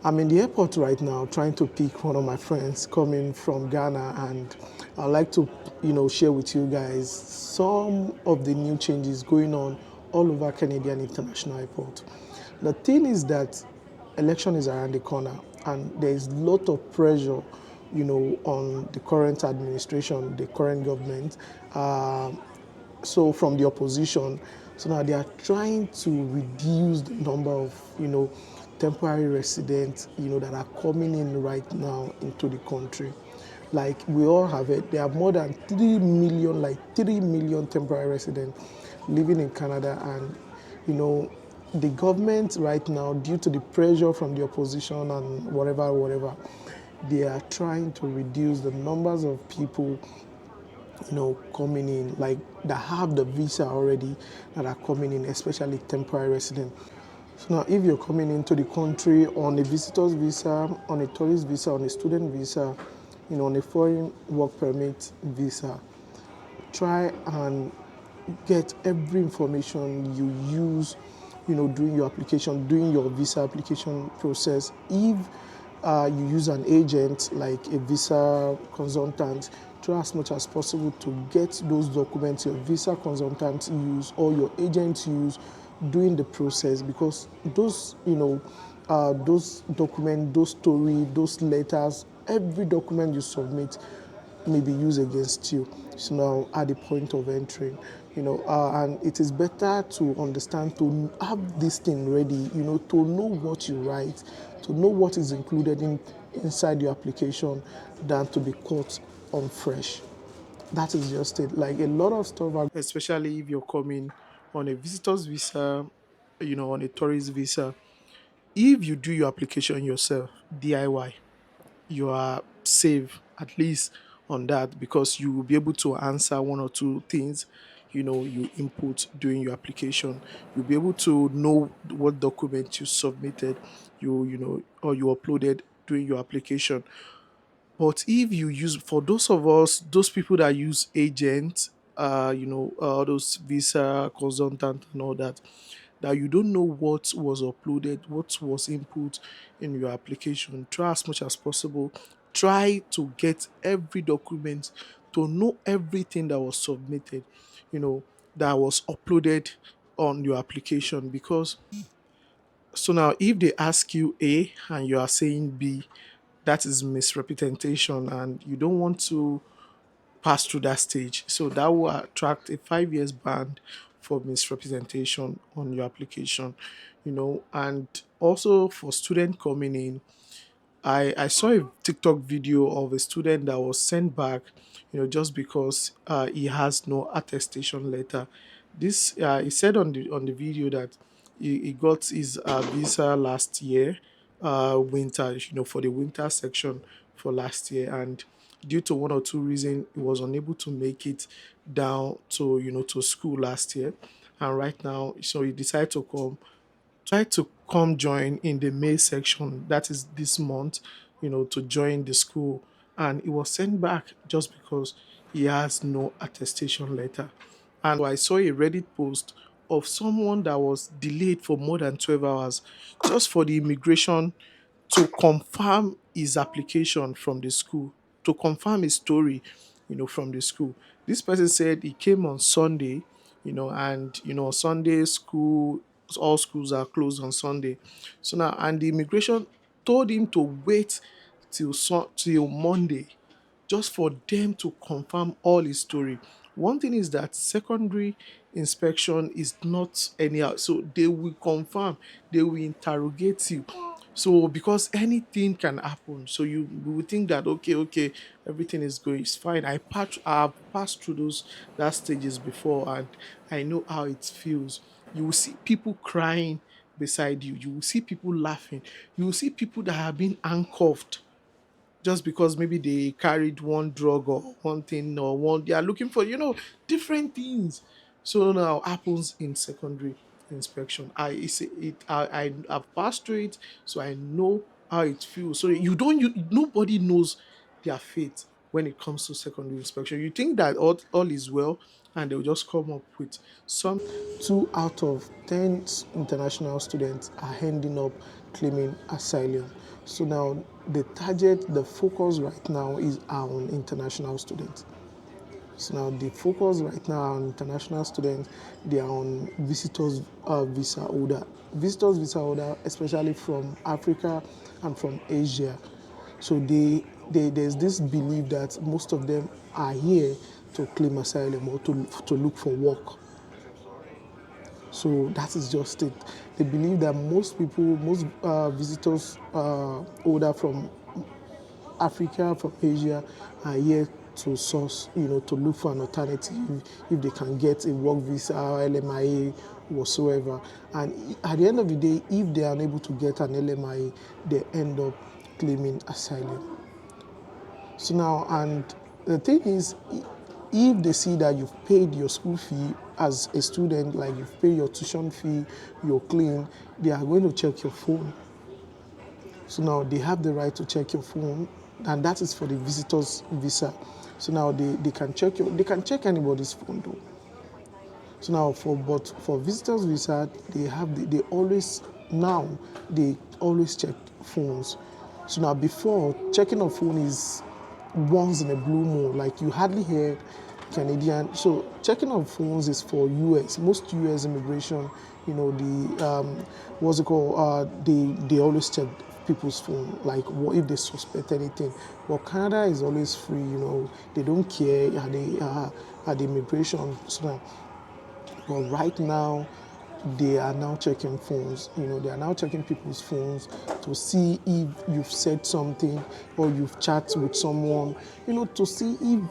I'm in the airport right now trying to pick one of my friends coming from Ghana, and I'd like to, share with you guys some of the new changes going on all over Canadian International Airport. The thing is that election is around the corner, and there is a lot of pressure, on the current administration, the current government. So from the opposition. So now they are trying to reduce the number of, temporary residents, that are coming in right now into the country. Like we all have it, there are more than 3 million, like 3 million temporary residents living in Canada, and you know, the government right now, due to the pressure from the opposition and whatever, they are trying to reduce the numbers of people coming in, like that have the visa already, that are coming in, especially temporary resident. So now, if you're coming into the country on a visitor's visa, on a tourist visa, on a student visa, on a foreign work permit visa, try and get every information you use, during your application, during your visa application process. If you use an agent like a visa consultant, try as much as possible to get those documents your visa consultant use or your agent use during the process, because those documents, those story, those letters, every document you submit may be used against you. So now at the point of entering, and it is better to understand, to have this thing ready, to know what you write, to know what is included inside your application, than to be caught on fresh. That is just it. Like a lot of stuff, especially if you're coming on a visitor's visa, on a tourist visa. If you do your application yourself, DIY, you are safe at least on that, because you will be able to answer one or two things you input during your application. You'll be able to know what document you submitted, or you uploaded during your application. But if you use, for those of us, those people that use agents, those visa consultant and all that, that you don't know what was uploaded, what was input in your application, try as much as possible. Try to get every document, to know everything that was submitted, that was uploaded on your application. Because so now, if they ask you A and you are saying B, that is misrepresentation, and you don't want to pass through that stage. So that will attract a 5 years ban for misrepresentation on your application. And also for student coming in, I saw a TikTok video of a student that was sent back, just because he has no attestation letter. This he said on the video that he got his visa last year, winter, for the winter section for last year, and due to one or two reasons, he was unable to make it down to to school last year, and right now, so he decided to come join in the May section, that is this month, to join the school. And he was sent back just because he has no attestation letter. And I saw a Reddit post of someone that was delayed for more than 12 hours just for the immigration to confirm his application from the school, to confirm his story, from the school. This person said he came on Sunday, and Sunday school, all schools are closed on Sunday. So now, and the immigration told him to wait till Monday, just for them to confirm all his story. One thing is that secondary inspection is not anyhow. So they will confirm, they will interrogate you. So because anything can happen, so you will think that okay, everything is going, it's fine. I've passed through those that stages before, and I know how it feels. You will see people crying beside you. You will see people laughing. You will see people that have been handcuffed just because maybe they carried one drug or one thing, or one, they are looking for different things. So now happens in secondary inspection. I've passed through it, so I know how it feels. So nobody knows their fate. when it comes to secondary inspection. You think that all is well, and they'll just come up with some. 2 out of 10 international students are ending up claiming asylum. So now the focus right now is on international students. So now the focus right now on international students, they are on visa holder. Visitors visa holder, especially from Africa and from Asia. So there's this belief that most of them are here to claim asylum or to look for work. So that is just it. They believe that most visitors order from Africa, from Asia, are here to source, to look for an alternative if they can get a work visa, LMIA, whatsoever. And at the end of the day, if they are unable to get an LMIA, they end up claiming asylum. So now, and the thing is, if they see that you've paid your school fee as a student, like you've paid your tuition fee, you're clean, they are going to check your phone. So now they have the right to check your phone, and that is for the visitor's visa. So now they can check anybody's phone though. So now for visitors visa, they always check phones. So now before, checking a phone is once in a blue moon, like you hardly hear Canadian. So checking of phones is for US. Most US immigration, what's it called? They always check people's phone, like what if they suspect anything. But Canada is always free. They don't care at the immigration. So now, but right now, they are now checking phones. They are now checking people's phones to see if you've said something or you've chatted with someone. To see if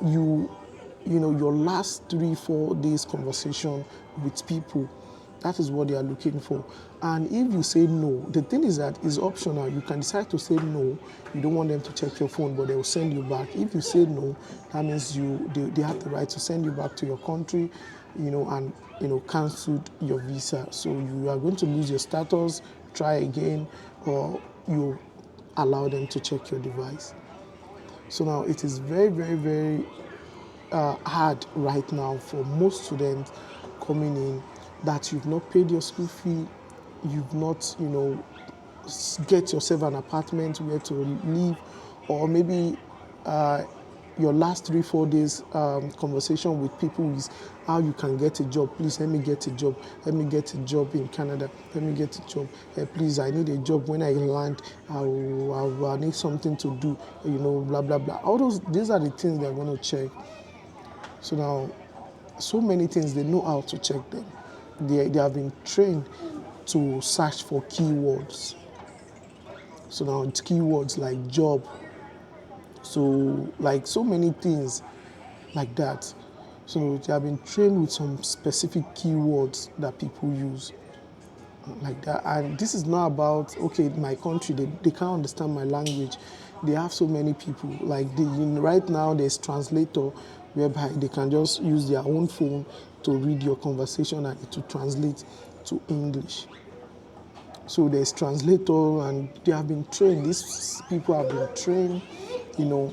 your last 3-4 days conversation with people. That is what they are looking for. And if you say no, the thing is that it's optional. You can decide to say no. You don't want them to check your phone, but they will send you back. If you say no, that means they have the right to send you back to your country, and cancelled your visa. So you are going to lose your status, try again, or you allow them to check your device. So now it is very, very, very hard right now for most students coming in that you've not paid your school fee, you've not, get yourself an apartment where to live, or maybe your last 3-4 days conversation with people is how you can get a job. Please let me get a job. Let me get a job in Canada. Let me get a job. Please, I need a job. When I land, I need something to do. Blah blah blah. These are the things they're going to check. So now, so many things, they know how to check them. They have been trained to search for keywords. So now it's keywords like job. So like so many things like that. So they have been trained with some specific keywords that people use like that. And this is not about, okay, my country, they can't understand my language. They have so many people. Like right now there's translator whereby they can just use their own phone to read your conversation and to translate to English. So there's translator, and they have been trained. These people have been trained, to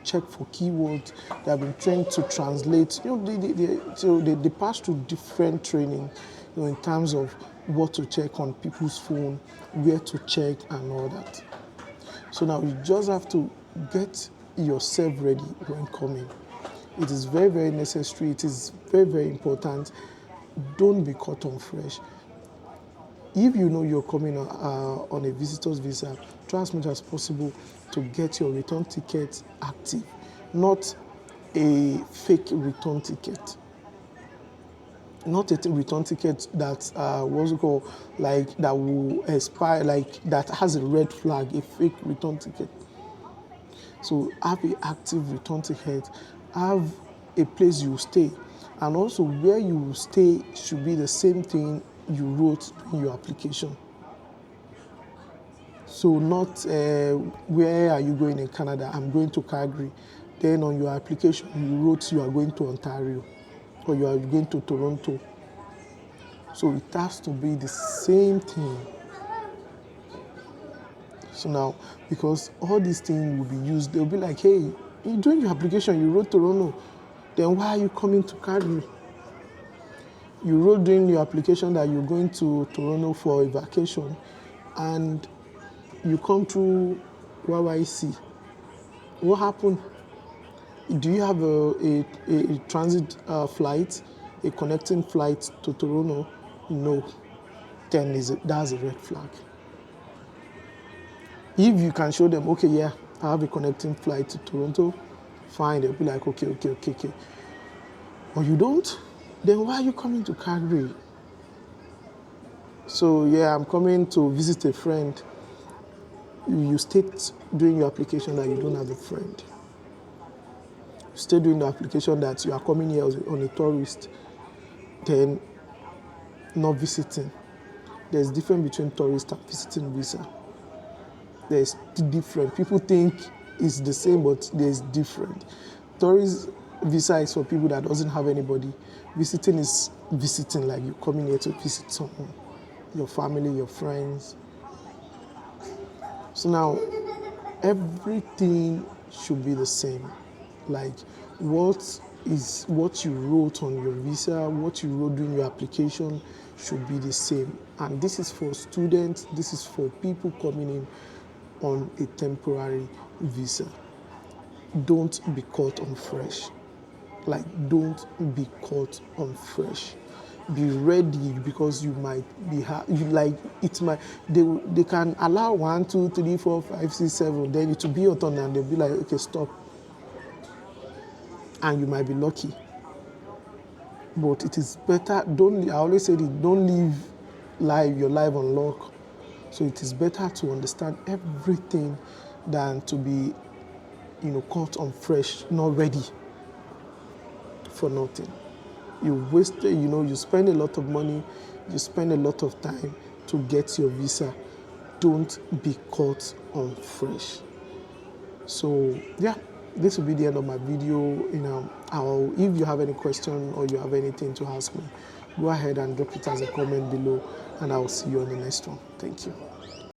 check for keywords. They have been trained to translate. They pass through different training, in terms of what to check on people's phone, where to check, and all that. So now you just have to get yourself ready when coming. It is very, very necessary. It is very, very important. Don't be caught on fresh. If you know you're coming on a visitor's visa, try as much as possible to get your return ticket active, not a fake return ticket. Not a return ticket that what's it called, like that will expire, like that has a red flag, a fake return ticket. So have an active return ticket, have a place you stay, and also where you will stay should be the same thing you wrote in your application. So not where are you going in Canada? I'm going to Calgary. Then on your application you wrote you are going to Ontario or you are going to Toronto. So it has to be the same thing. So now, because all these things will be used, they'll be like, hey, you doing your application, you wrote Toronto, then why are you coming to Calgary? You wrote during your application that you're going to Toronto for a vacation, and you come through YYC. What happened? Do you have a transit flight, a connecting flight to Toronto? No. Then that's a red flag. If you can show them, okay, yeah, I have a connecting flight to Toronto, fine, they'll be like, okay. Or you don't, then why are you coming to Calgary? So yeah, I'm coming to visit a friend. You state during your application that you don't have a friend. You state during the application that you are coming here on a tourist, then not visiting. There's difference between tourist and visiting visa. There's different. People think it's the same, but there's different. Tourist visa is for people that doesn't have anybody. Visiting is visiting, like you're coming here to visit someone, your family, your friends. So now, everything should be the same. Like what you wrote on your visa, what you wrote during your application should be the same. And this is for students, this is for people coming in on a temporary visa. Don't be caught on fresh. Like, don't be caught on fresh. Be ready, because you might be they can allow 1, 2, 3, 4, 5, 6, 7. Then it will be your turn, and they'll be like, okay, stop. And you might be lucky. But it is better. I always say it, don't live your life on lock. So it is better to understand everything than to be, caught on fresh, not ready for nothing. You wasted, you spend a lot of money, you spend a lot of time to get your visa. Don't be caught on fresh. So yeah, this will be the end of my video. If you have any question or you have anything to ask me, go ahead and drop it as a comment below, and I'll see you on the next one. Thank you.